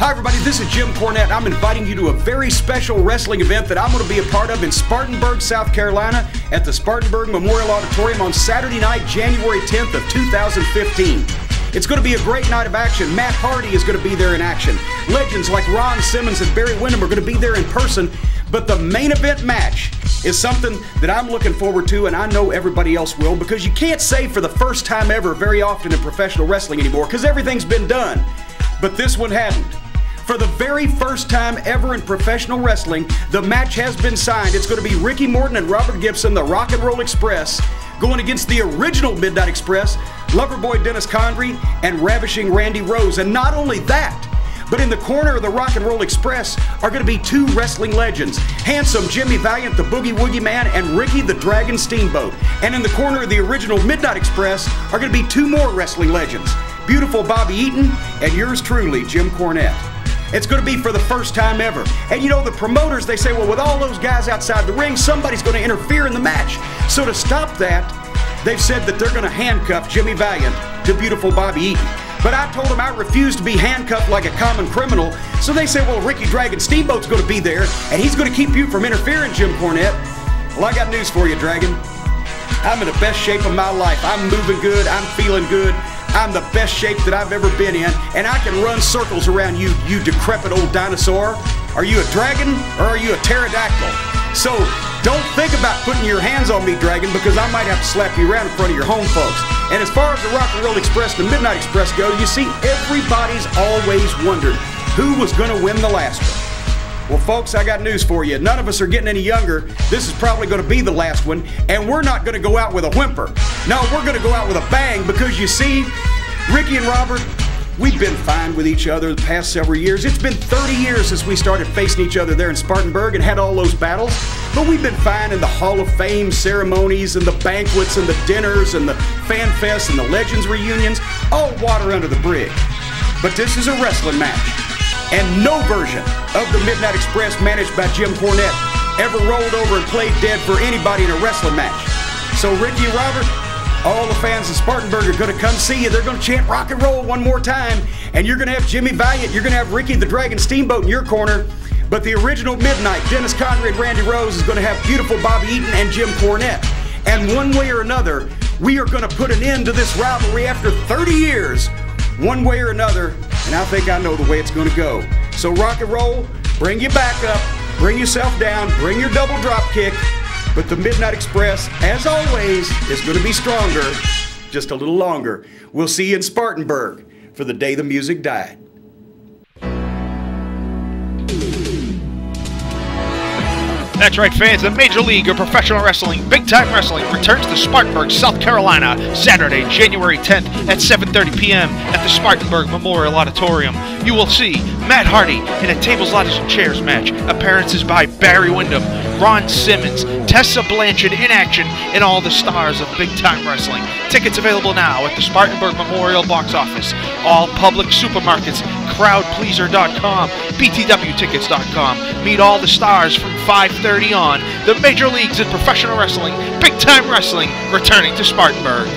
Hi everybody, this is Jim Cornette. I'm inviting you to a very special wrestling event that I'm going to be a part of in Spartanburg, South Carolina at the Spartanburg Memorial Auditorium on Saturday night, January 10th of 2015. It's going to be a great night of action. Matt Hardy is going to be there in action. Legends like Simmons and Windham are going to be there in person. But the main event match is something that I'm looking forward to, and I know everybody else will, because you can't say for the first time ever very often in professional wrestling anymore, because everything's been done. But this one hadn't. For the very first time ever in professional wrestling, the match has been signed. It's going to be Ricky Morton and Robert Gibson, the Rock and Roll Express, going against the original Midnight Express, Loverboy Dennis Condrey, and Ravishing Randy Rose. And not only that, but in the corner of the Rock and Roll Express are going to be two wrestling legends, handsome Jimmy Valiant, the Boogie Woogie Man, and Ricky the Dragon Steamboat. And in the corner of the original Midnight Express are going to be two more wrestling legends, beautiful Bobby Eaton and yours truly, Jim Cornette. It's going to be for the first time ever. And you know, the promoters, they say, well, with all those guys outside the ring, somebody's going to interfere in the match. So to stop that, they've said that they're going to handcuff Jimmy Valiant to beautiful Bobby Eaton. But I told them I refuse to be handcuffed like a common criminal. So they say, well, Ricky Dragon Steamboat's going to be there, and he's going to keep you from interfering, Jim Cornette. Well, I got news for you, Dragon. I'm in the best shape of my life. I'm moving good. I'm feeling good. I'm the best shape that I've ever been in, and I can run circles around you, you decrepit old dinosaur. Are you a dragon, or are you a pterodactyl? So don't think about putting your hands on me, Dragon, because I might have to slap you around in front of your home folks. And as far as the Rock and Roll Express and the Midnight Express go, you see, everybody's always wondered who was going to win the last one. Well, folks, I got news for you. None of us are getting any younger. This is probably going to be the last one, and we're not going to go out with a whimper. No, we're going to go out with a bang, because you see, Ricky and Robert, we've been fine with each other the past several years. It's been 30 years since we started facing each other there in Spartanburg and had all those battles. But we've been fine in the Hall of Fame ceremonies and the banquets and the dinners and the fan fests and the Legends reunions, all water under the bridge. But this is a wrestling match. And no version of the Midnight Express managed by Jim Cornette ever rolled over and played dead for anybody in a wrestling match. So Ricky and Robert, all the fans of Spartanburg are going to come see you. They're going to chant rock and roll one more time. And you're going to have Jimmy Valiant, you're going to have Ricky the Dragon Steamboat in your corner. But the original Midnight, Dennis Condrey and Randy Rose, is going to have beautiful Bobby Eaton and Jim Cornette. And one way or another, we are going to put an end to this rivalry after 30 years. One way or another, and I think I know the way it's going to go. So rock and roll, bring you back up, bring yourself down, bring your double drop kick. But the Midnight Express, as always, is going to be stronger, just a little longer. We'll see you in Spartanburg for the day the music died. That's right, fans. The Major League of Professional Wrestling, Big Time Wrestling, returns to Spartanburg, South Carolina, Saturday, January 10th at 7:30 p.m. at the Spartanburg Memorial Auditorium. You will see Matt Hardy in a tables, ladders, and chairs match, appearances by Barry Windham, Simmons, Tessa Blanchard in action, and all the stars of Big Time Wrestling. Tickets available now at the Spartanburg Memorial box office, all public supermarkets, crowdpleaser.com, btwtickets.com. Meet all the stars from 5:30 on. The Major Leagues in Professional Wrestling, Big Time Wrestling, returning to Spartanburg.